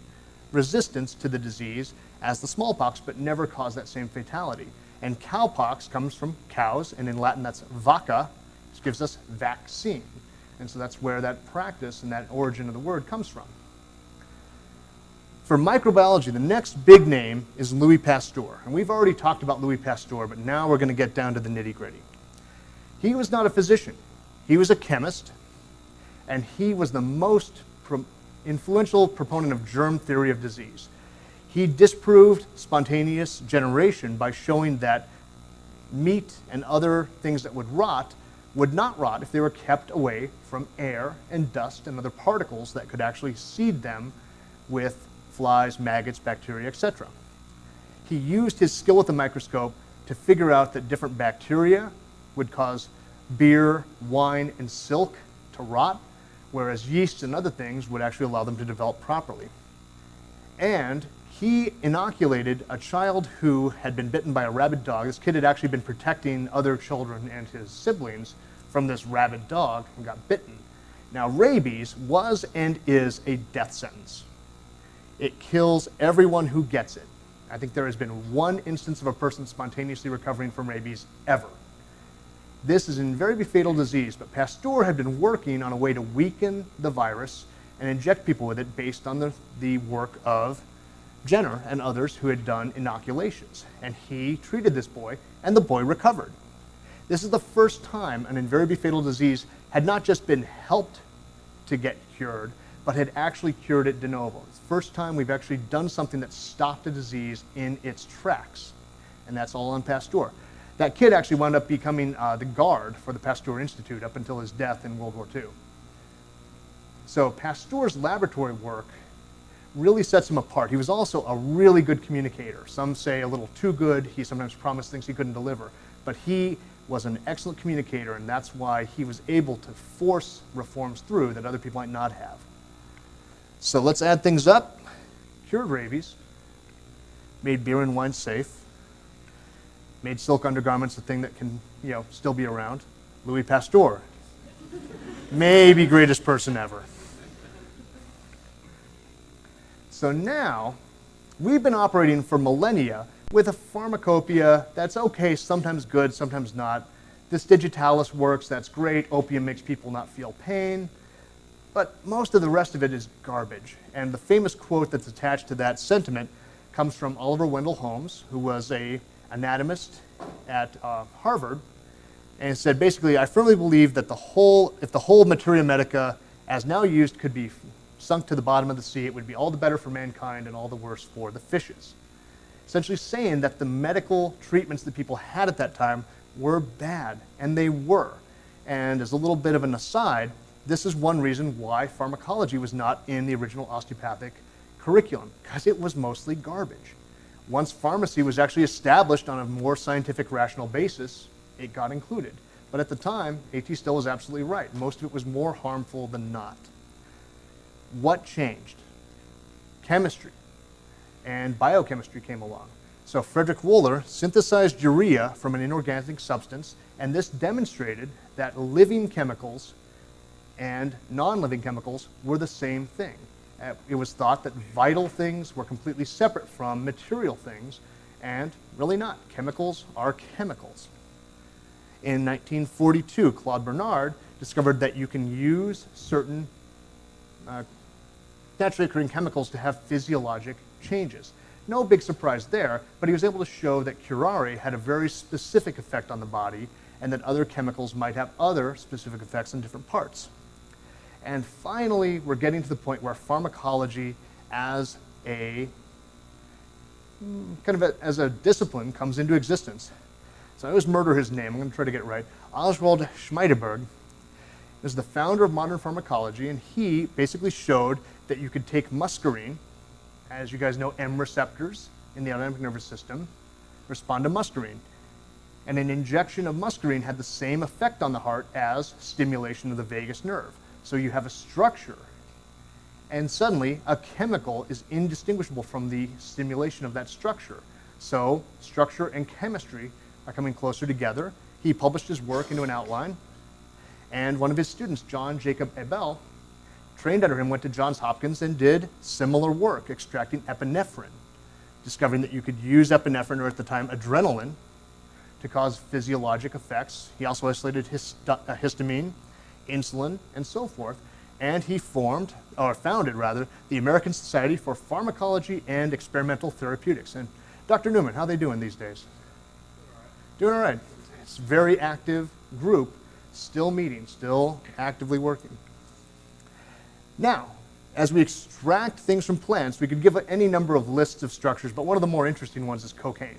resistance to the disease as the smallpox, but never caused that same fatality. And cowpox comes from cows, and in Latin that's vacca, which gives us vaccine. And so that's where that practice and that origin of the word comes from. For microbiology, the next big name is Louis Pasteur. And we've already talked about Louis Pasteur, but now we're going to get down to the nitty-gritty. He was not a physician. He was a chemist, and he was the most influential proponent of germ theory of disease. He disproved spontaneous generation by showing that meat and other things that would not rot if they were kept away from air and dust and other particles that could actually seed them with flies, maggots, bacteria, etc. He used his skill with the microscope to figure out that different bacteria would cause beer, wine, and silk to rot, whereas yeast and other things would actually allow them to develop properly. And he inoculated a child who had been bitten by a rabid dog. This kid had actually been protecting other children and his siblings from this rabid dog and got bitten. Now, rabies was and is a death sentence. It kills everyone who gets it. I think there has been one instance of a person spontaneously recovering from rabies ever. This is a very fatal disease, but Pasteur had been working on a way to weaken the virus and inject people with it based on the work of Jenner and others who had done inoculations. And he treated this boy, and the boy recovered. This is the first time an invariably fatal disease had not just been helped to get cured, but had actually cured it de novo. It's the first time we've actually done something that stopped a disease in its tracks. And that's all on Pasteur. That kid actually wound up becoming the guard for the Pasteur Institute up until his death in World War II. So Pasteur's laboratory work really sets him apart. He was also a really good communicator. Some say a little too good. He sometimes promised things he couldn't deliver. But he was an excellent communicator, and that's why he was able to force reforms through that other people might not have. So let's add things up. Cured rabies, made beer and wine safe, made silk undergarments a thing that can, still be around. Louis Pasteur, maybe greatest person ever. So now, we've been operating for millennia with a pharmacopoeia that's okay, sometimes good, sometimes not. This digitalis works, that's great. Opium makes people not feel pain. But most of the rest of it is garbage. And the famous quote that's attached to that sentiment comes from Oliver Wendell Holmes, who was an anatomist at Harvard, and said basically, I firmly believe that if the whole Materia Medica as now used could be sunk to the bottom of the sea, it would be all the better for mankind and all the worse for the fishes. Essentially saying that the medical treatments that people had at that time were bad, and they were. And as a little bit of an aside, this is one reason why pharmacology was not in the original osteopathic curriculum, because it was mostly garbage. Once pharmacy was actually established on a more scientific, rational basis, it got included. But at the time, A.T. Still was absolutely right. Most of it was more harmful than not. What changed? Chemistry and biochemistry came along. So Frederick Wohler synthesized urea from an inorganic substance, and this demonstrated that living chemicals and non-living chemicals were the same thing. It was thought that vital things were completely separate from material things, and really not. Chemicals are chemicals. In 1942, Claude Bernard discovered that you can use certain naturally occurring chemicals to have physiologic changes. No big surprise there, but he was able to show that curare had a very specific effect on the body and that other chemicals might have other specific effects on different parts. And finally, we're getting to the point where pharmacology as a as a discipline comes into existence. So I always murder his name. I'm going to try to get it right. Oswald Schmeideberg is the founder of modern pharmacology, and he basically showed that you could take muscarine, as you guys know, M receptors in the autonomic nervous system respond to muscarine. And an injection of muscarine had the same effect on the heart as stimulation of the vagus nerve. So you have a structure, and suddenly a chemical is indistinguishable from the stimulation of that structure. So structure and chemistry are coming closer together. He published his work into an outline, and one of his students, John Jacob Abel, trained under him, went to Johns Hopkins and did similar work, extracting epinephrine, discovering that you could use epinephrine, or at the time adrenaline, to cause physiologic effects. He also isolated histamine, insulin, and so forth. And he founded the American Society for Pharmacology and Experimental Therapeutics. And Dr. Newman, how are they doing these days? Doing all right. It's a very active group, still meeting, still actively working. Now, as we extract things from plants, we could give any number of lists of structures, but one of the more interesting ones is cocaine.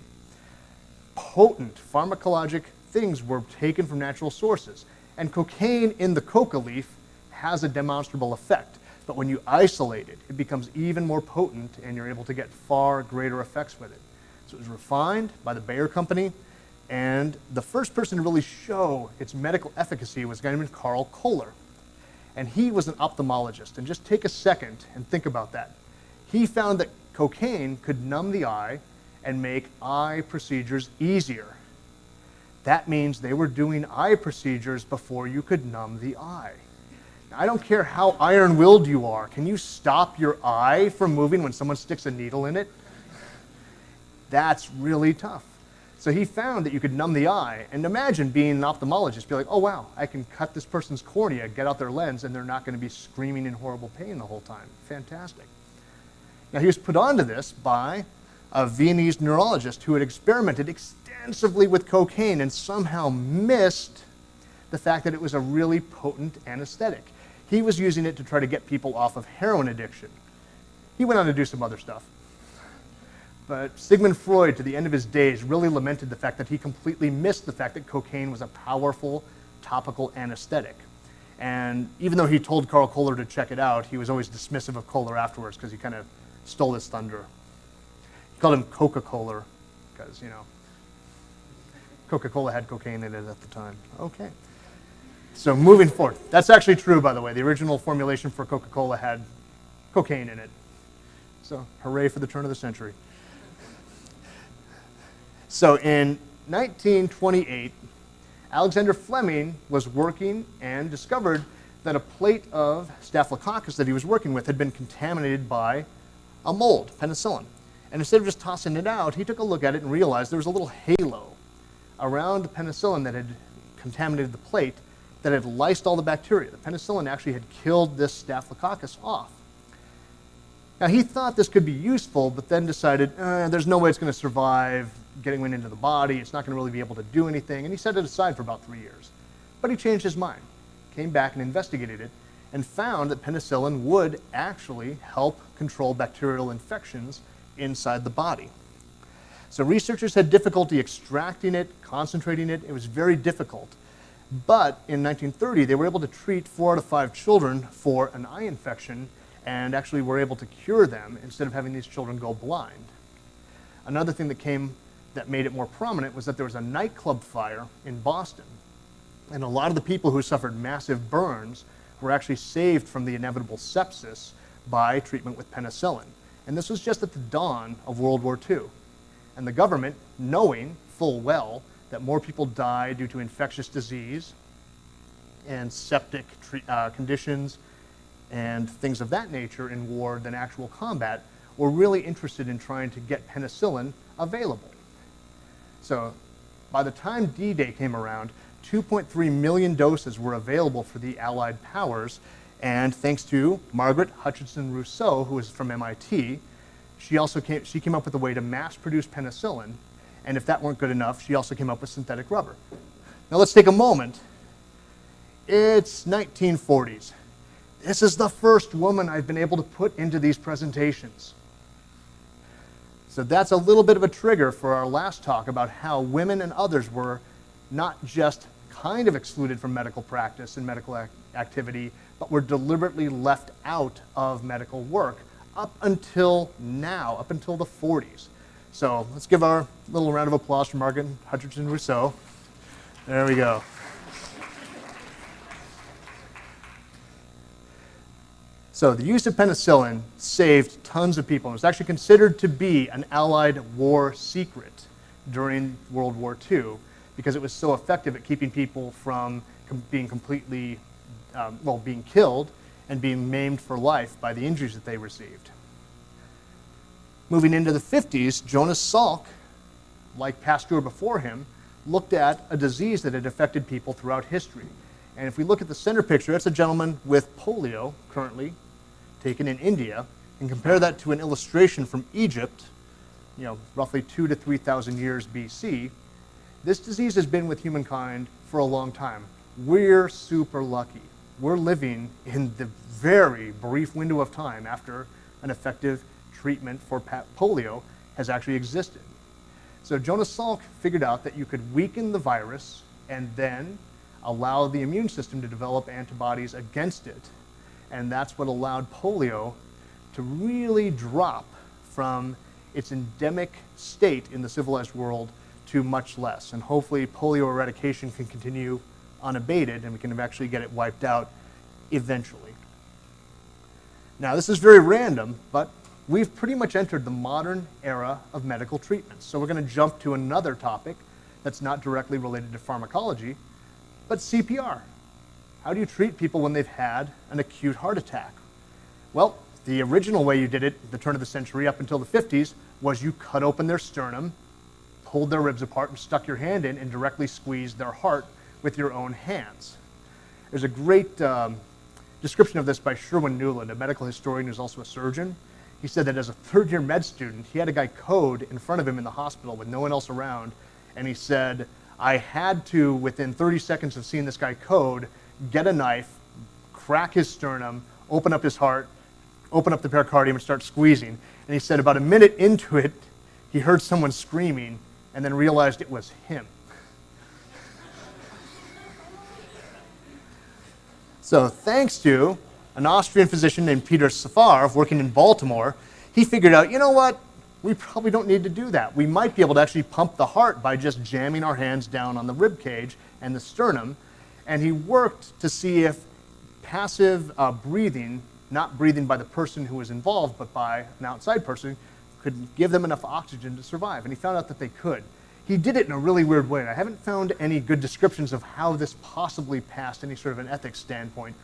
Potent pharmacologic things were taken from natural sources, and cocaine in the coca leaf has a demonstrable effect, but when you isolate it, it becomes even more potent and you're able to get far greater effects with it. So it was refined by the Bayer Company, and the first person to really show its medical efficacy was a guy named Carl Kohler, and he was an ophthalmologist. And just take a second and think about that. He found that cocaine could numb the eye and make eye procedures easier. That means they were doing eye procedures before you could numb the eye. Now, I don't care how iron-willed you are. Can you stop your eye from moving when someone sticks a needle in it? That's really tough. So he found that you could numb the eye, and imagine being an ophthalmologist, be like, oh wow, I can cut this person's cornea, get out their lens, and they're not going to be screaming in horrible pain the whole time. Fantastic. Now he was put onto this by a Viennese neurologist who had experimented extensively with cocaine and somehow missed the fact that it was a really potent anesthetic. He was using it to try to get people off of heroin addiction. He went on to do some other stuff. But Sigmund Freud, to the end of his days, really lamented the fact that he completely missed the fact that cocaine was a powerful topical anesthetic. And even though he told Carl Kohler to check it out, he was always dismissive of Kohler afterwards because he kind of stole his thunder. He called him Coca-Cola because, you know, Coca-Cola had cocaine in it at the time. Okay. So moving forward. That's actually true, by the way. The original formulation for Coca-Cola had cocaine in it. So hooray for the turn of the century. So in 1928, Alexander Fleming was working and discovered that a plate of Staphylococcus that he was working with had been contaminated by a mold, penicillin. And instead of just tossing it out, he took a look at it and realized there was a little halo around the penicillin that had contaminated the plate that had lysed all the bacteria. The penicillin actually had killed this Staphylococcus off. Now he thought this could be useful, but then decided there's no way it's going to survive getting into the body. It's not going to really be able to do anything, and he set it aside for about 3 years. But he changed his mind, came back and investigated it, and found that penicillin would actually help control bacterial infections inside the body. So researchers had difficulty extracting it, concentrating it. It was very difficult. But in 1930, they were able to treat 4 out of 5 children for an eye infection and actually were able to cure them instead of having these children go blind. Another thing that made it more prominent was that there was a nightclub fire in Boston. And a lot of the people who suffered massive burns were actually saved from the inevitable sepsis by treatment with penicillin. And this was just at the dawn of World War II. And the government, knowing full well that more people die due to infectious disease and septic conditions and things of that nature in war than actual combat, were really interested in trying to get penicillin available. So by the time D-Day came around, 2.3 million doses were available for the Allied powers, and thanks to Margaret Hutchinson Rousseau, who was from MIT, she came up with a way to mass produce penicillin, and if that weren't good enough, she also came up with synthetic rubber. Now let's take a moment. It's 1940s. This is the first woman I've been able to put into these presentations. So that's a little bit of a trigger for our last talk about how women and others were not just kind of excluded from medical practice and medical activity, but were deliberately left out of medical work up until now, up until the 40s. So let's give our little round of applause for Margaret Hutchinson Rousseau. There we go. So the use of penicillin saved tons of people. It was actually considered to be an Allied war secret during World War II because it was so effective at keeping people from being completely, being killed and being maimed for life by the injuries that they received. Moving into the 50s, Jonas Salk, like Pasteur before him, looked at a disease that had affected people throughout history. And if we look at the center picture, that's a gentleman with polio currently taken in India, and compare that to an illustration from Egypt, roughly 2,000 to 3,000 years BC. This disease has been with humankind for a long time. We're super lucky. We're living in the very brief window of time after an effective treatment for polio has actually existed. So Jonas Salk figured out that you could weaken the virus and then allow the immune system to develop antibodies against it. And that's what allowed polio to really drop from its endemic state in the civilized world to much less. And hopefully polio eradication can continue unabated and we can actually get it wiped out eventually. Now this is very random, but we've pretty much entered the modern era of medical treatments. So we're going to jump to another topic that's not directly related to pharmacology, but CPR. How do you treat people when they've had an acute heart attack? Well, the original way you did it at the turn of the century up until the 50s was you cut open their sternum, pulled their ribs apart, and stuck your hand in and directly squeezed their heart with your own hands. There's a great description of this by Sherwin Newland, a medical historian who's also a surgeon. He said that as a third-year med student, he had a guy code in front of him in the hospital with no one else around, and he said, I had to, within 30 seconds of seeing this guy code, get a knife, crack his sternum, open up his heart, open up the pericardium and start squeezing. And he said about a minute into it, he heard someone screaming and then realized it was him. So thanks to an Austrian physician named Peter Safarov working in Baltimore, he figured out, you know what, we probably don't need to do that. We might be able to actually pump the heart by just jamming our hands down on the rib cage and the sternum. And he worked to see if passive breathing, not breathing by the person who was involved, but by an outside person, could give them enough oxygen to survive. And he found out that they could. He did it in a really weird way. And I haven't found any good descriptions of how this possibly passed any sort of an ethics standpoint.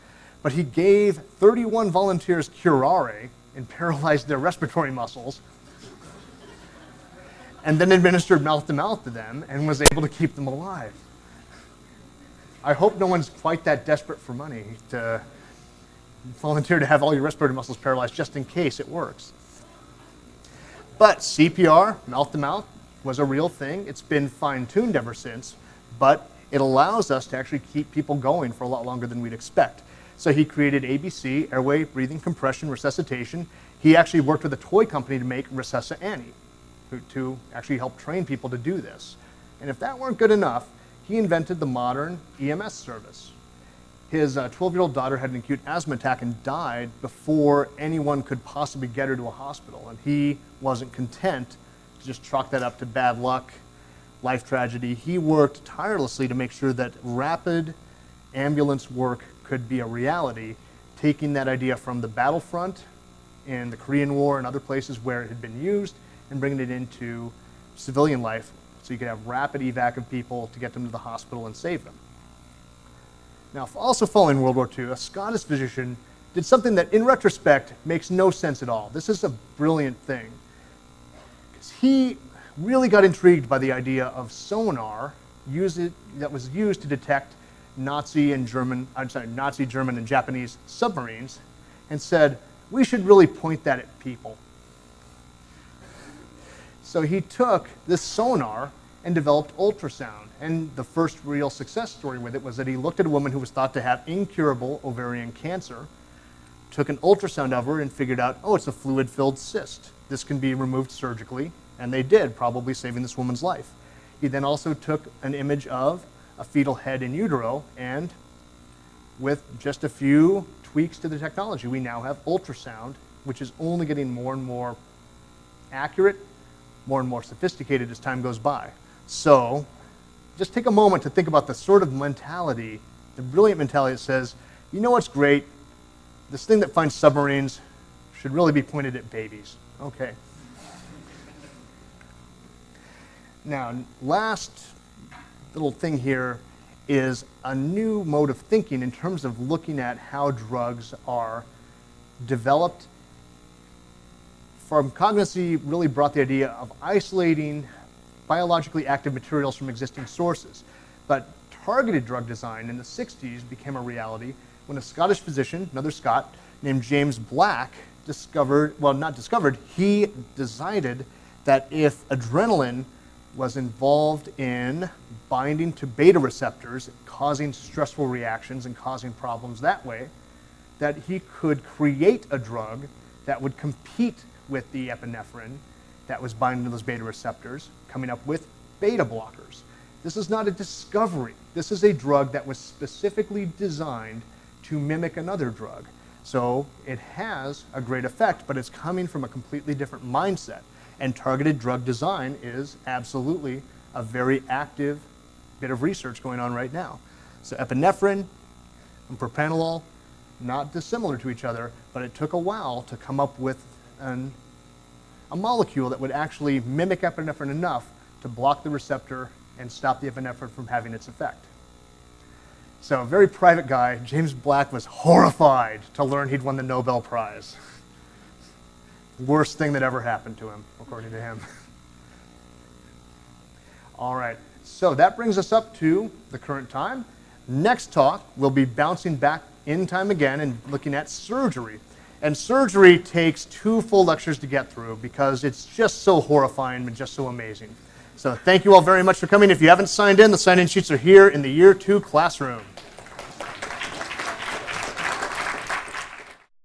But he gave 31 volunteers curare and paralyzed their respiratory muscles, and then administered mouth-to-mouth to them and was able to keep them alive. I hope no one's quite that desperate for money to volunteer to have all your respiratory muscles paralyzed just in case it works. But CPR, mouth-to-mouth, was a real thing. It's been fine-tuned ever since, but it allows us to actually keep people going for a lot longer than we'd expect. So he created ABC, airway, breathing, compression, resuscitation. He actually worked with a toy company to make Resusci Annie, to actually help train people to do this. And if that weren't good enough, he invented the modern EMS service. His 12-year-old daughter had an acute asthma attack and died before anyone could possibly get her to a hospital. And he wasn't content to just chalk that up to bad luck, life tragedy. He worked tirelessly to make sure that rapid ambulance work could be a reality, taking that idea from the battlefront in the Korean War and other places where it had been used and bringing it into civilian life so you could have rapid evac of people to get them to the hospital and save them. Now, also following World War II, a Scottish physician did something that, in retrospect, makes no sense at all. This is a brilliant thing. Because he really got intrigued by the idea of sonar that was used to detect Nazi, German, and Japanese submarines, and said, we should really point that at people. So he took this sonar and developed ultrasound. And the first real success story with it was that he looked at a woman who was thought to have incurable ovarian cancer, took an ultrasound of her and figured out, oh, it's a fluid-filled cyst. This can be removed surgically, and they did, probably saving this woman's life. He then also took an image of a fetal head in utero, and with just a few tweaks to the technology, we now have ultrasound, which is only getting more and more accurate, more and more sophisticated as time goes by. So just take a moment to think about the sort of mentality, the brilliant mentality that says, you know what's great? This thing that finds submarines should really be pointed at babies. Okay. Now, last little thing here is a new mode of thinking in terms of looking at how drugs are developed. Pharmacology really brought the idea of isolating biologically active materials from existing sources. But targeted drug design in the 60s became a reality when a Scottish physician, another Scot, named James Black, he decided that if adrenaline was involved in binding to beta receptors, causing stressful reactions and causing problems that way, that he could create a drug that would compete with the epinephrine that was binding to those beta receptors, coming up with beta blockers. This is not a discovery. This is a drug that was specifically designed to mimic another drug. So it has a great effect, but it's coming from a completely different mindset. And targeted drug design is absolutely a very active bit of research going on right now. So epinephrine and propranolol, not dissimilar to each other, but it took a while to come up with a molecule that would actually mimic epinephrine enough to block the receptor and stop the epinephrine from having its effect. So a very private guy, James Black, was horrified to learn he'd won the Nobel Prize. Worst thing that ever happened to him, according to him. All right, so that brings us up to the current time. Next talk, we'll be bouncing back in time again and looking at surgery. And surgery takes 2 full lectures to get through because it's just so horrifying and just so amazing. So thank you all very much for coming. If you haven't signed in, the sign-in sheets are here in the Year 2 classroom.